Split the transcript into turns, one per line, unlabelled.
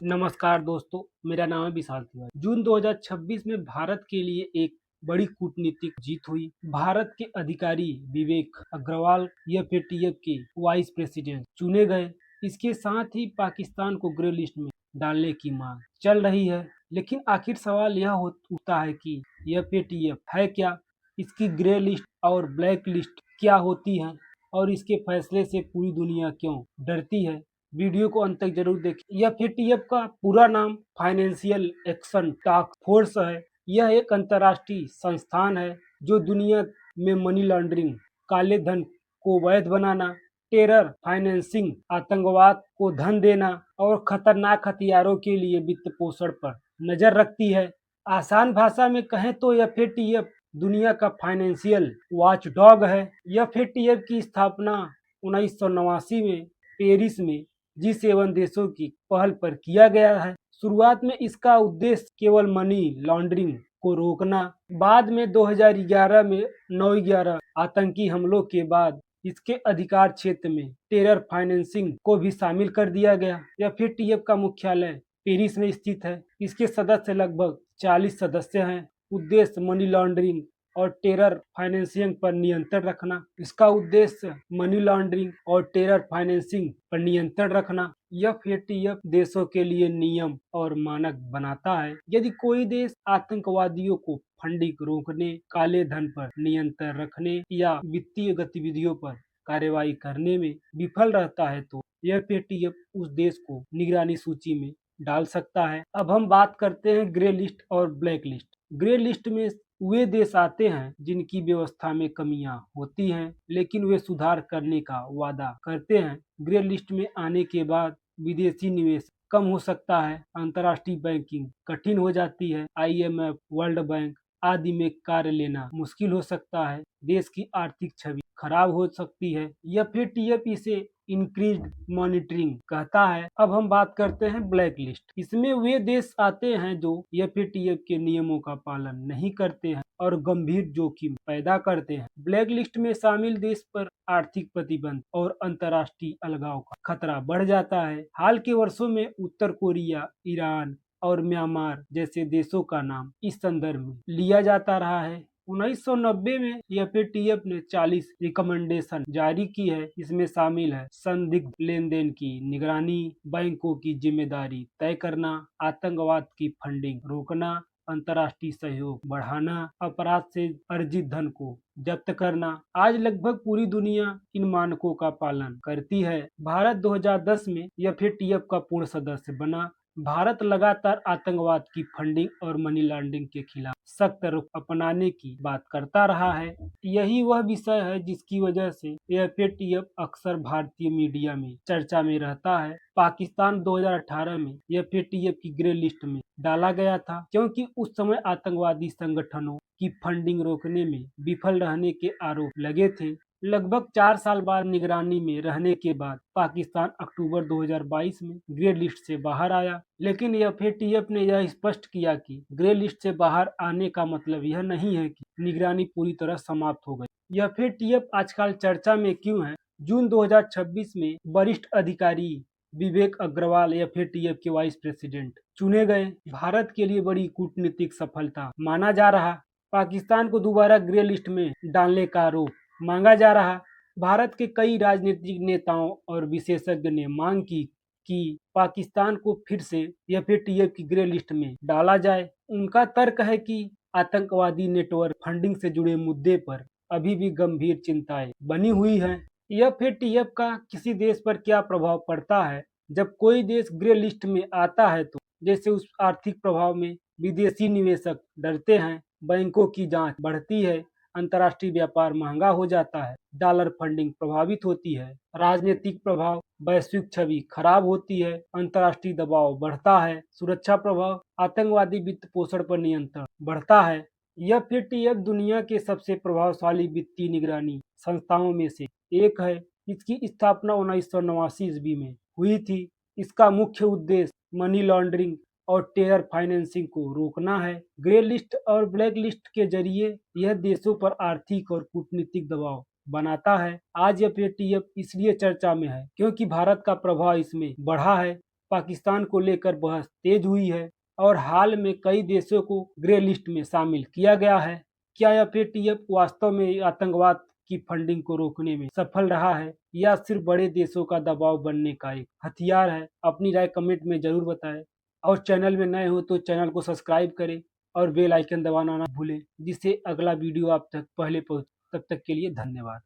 नमस्कार दोस्तों, मेरा नाम है विशाल तिवारी। जून 2026 में भारत के लिए एक बड़ी कूटनीतिक जीत हुई। भारत के अधिकारी विवेक अग्रवाल एफएटीएफ के वाइस प्रेसिडेंट चुने गए। इसके साथ ही पाकिस्तान को ग्रे लिस्ट में डालने की मांग चल रही है। लेकिन आखिर सवाल यह उठता है कि एफएटीएफ है क्या, इसकी ग्रे लिस्ट और ब्लैक लिस्ट क्या होती है और इसके फैसले से पूरी दुनिया क्यों डरती है। वीडियो को अंत तक जरूर देखें। एफएटीएफ का पूरा नाम फाइनेंशियल एक्शन टास्क फोर्स है। यह एक अंतर्राष्ट्रीय संस्थान है जो दुनिया में मनी लॉन्ड्रिंग, काले धन को वैध बनाना, टेरर फाइनेंसिंग, आतंकवाद को धन देना और खतरनाक हथियारों के लिए वित्त पोषण पर नजर रखती है। आसान भाषा में कहें तो एफएटीएफ दुनिया का फाइनेंशियल वॉच डॉग है। एफएटीएफ की स्थापना 1989 में पेरिस में G7 देशों की पहल पर किया गया है। शुरुआत में इसका उद्देश्य केवल मनी लॉन्ड्रिंग को रोकना। बाद में 2011 में 9/11 आतंकी हमलों के बाद इसके अधिकार क्षेत्र में टेरर फाइनेंसिंग को भी शामिल कर दिया गया। एफएटीएफ का मुख्यालय पेरिस में स्थित है। इसके सदस्य लगभग 40 सदस्य हैं। उद्देश्य मनी लॉन्ड्रिंग और टेरर फाइनेंसिंग पर नियंत्रण रखना। इसका उद्देश्य मनी लॉन्ड्रिंग और टेरर फाइनेंसिंग पर नियंत्रण रखना। एफएटीएफ देशों के लिए नियम और मानक बनाता है। यदि कोई देश आतंकवादियों को फंडिंग रोकने, काले धन पर नियंत्रण रखने या वित्तीय गतिविधियों पर कार्रवाई करने में विफल रहता है तो एफएटीएफ उस देश को निगरानी सूची में डाल सकता है। अब हम बात करते हैं ग्रे लिस्ट और ब्लैक लिस्ट। ग्रे लिस्ट में वे देश आते हैं जिनकी व्यवस्था में कमियां होती हैं, लेकिन वे सुधार करने का वादा करते हैं। ग्रे लिस्ट में आने के बाद विदेशी निवेश कम हो सकता है, अंतर्राष्ट्रीय बैंकिंग कठिन हो जाती है, IMF, वर्ल्ड बैंक आदि में कार्य लेना मुश्किल हो सकता है, देश की आर्थिक छवि खराब हो सकती है। एफएटीएफ इसे इंक्रीज्ड मॉनिटरिंग कहता है। अब हम बात करते हैं ब्लैक लिस्ट। इसमें वे देश आते हैं जो एफएटीएफ के नियमों का पालन नहीं करते हैं और गंभीर जोखिम पैदा करते हैं। ब्लैक लिस्ट में शामिल देश पर आर्थिक प्रतिबंध और अंतर्राष्ट्रीय अलगाव का खतरा बढ़ जाता है। हाल के वर्षों में उत्तर कोरिया, ईरान और म्यांमार जैसे देशों का नाम इस संदर्भ में लिया जाता रहा है। 1990 में एफएटीएफ ने 40 रिकमेंडेशन जारी की है। इसमें शामिल है संदिग्ध लेन देन की निगरानी, बैंकों की जिम्मेदारी तय करना, आतंकवाद की फंडिंग रोकना, अंतर्राष्ट्रीय सहयोग बढ़ाना, अपराध से अर्जित धन को जब्त करना। आज लगभग पूरी दुनिया इन मानकों का पालन करती है। भारत 2010 में एफएटीएफ का पूर्ण सदस्य बना। भारत लगातार आतंकवाद की फंडिंग और मनी लॉन्ड्रिंग के खिलाफ सख्त रुख अपनाने की बात करता रहा है। यही वह विषय है जिसकी वजह से एफएटीएफ अक्सर भारतीय मीडिया में चर्चा में रहता है। पाकिस्तान 2018 में एफएटीएफ की ग्रे लिस्ट में डाला गया था क्योंकि उस समय आतंकवादी संगठनों की फंडिंग रोकने में विफल रहने के आरोप लगे थे। लगभग 4 साल बाद निगरानी में रहने के बाद पाकिस्तान अक्टूबर 2022 में ग्रे लिस्ट से बाहर आया। लेकिन एफएटीएफ ने यह स्पष्ट किया कि ग्रे लिस्ट से बाहर आने का मतलब यह नहीं है कि निगरानी पूरी तरह समाप्त हो गई। एफएटीएफ आजकल चर्चा में क्यों है? जून 2026 में वरिष्ठ अधिकारी विवेक अग्रवाल एफएटीएफ के वाइस प्रेसिडेंट चुने गए। भारत के लिए बड़ी कूटनीतिक सफलता माना जा रहा। पाकिस्तान को दोबारा ग्रे लिस्ट में डालने का आरोप मांगा जा रहा। भारत के कई राजनीतिक नेताओं और विशेषज्ञ ने मांग की कि पाकिस्तान को फिर से एफएटीएफ की ग्रे लिस्ट में डाला जाए। उनका तर्क है कि आतंकवादी नेटवर्क फंडिंग से जुड़े मुद्दे पर अभी भी गंभीर चिंताएं बनी हुई हैं। एफएटीएफ का किसी देश पर क्या प्रभाव पड़ता है? जब कोई देश ग्रे लिस्ट में आता है तो जैसे उस आर्थिक प्रभाव में विदेशी निवेशक डरते हैं, बैंकों की जांच बढ़ती है, अंतर्राष्ट्रीय व्यापार महंगा हो जाता है, डॉलर फंडिंग प्रभावित होती है, राजनीतिक प्रभाव, वैश्विक छवि खराब होती है, अंतर्राष्ट्रीय दबाव बढ़ता है, सुरक्षा प्रभाव, आतंकवादी वित्त पोषण पर नियंत्रण बढ़ता है। एफएटीएफ दुनिया के सबसे प्रभावशाली वित्तीय निगरानी संस्थाओं में से एक है। इसकी स्थापना 1989 ईस्वी में हुई थी। इसका मुख्य उद्देश्य मनी लॉन्ड्रिंग और टेरर फाइनेंसिंग को रोकना है। ग्रे लिस्ट और ब्लैक लिस्ट के जरिए यह देशों पर आर्थिक और कूटनीतिक दबाव बनाता है। आज एफएटीएफ इसलिए चर्चा में है क्योंकि भारत का प्रभाव इसमें बढ़ा है। पाकिस्तान को लेकर बहस तेज हुई है और हाल में कई देशों को ग्रे लिस्ट में शामिल किया गया है। क्या एफएटीएफ वास्तव में आतंकवाद की फंडिंग को रोकने में सफल रहा है या सिर्फ बड़े देशों का दबाव बनने का एक हथियार है? अपनी राय कमेंट में जरूर बताएं और चैनल में नए हो तो चैनल को सब्सक्राइब करें और बेल आइकन दबाना ना भूलें, जिससे अगला वीडियो आप तक पहले पहुंचे। तब तक के लिए धन्यवाद।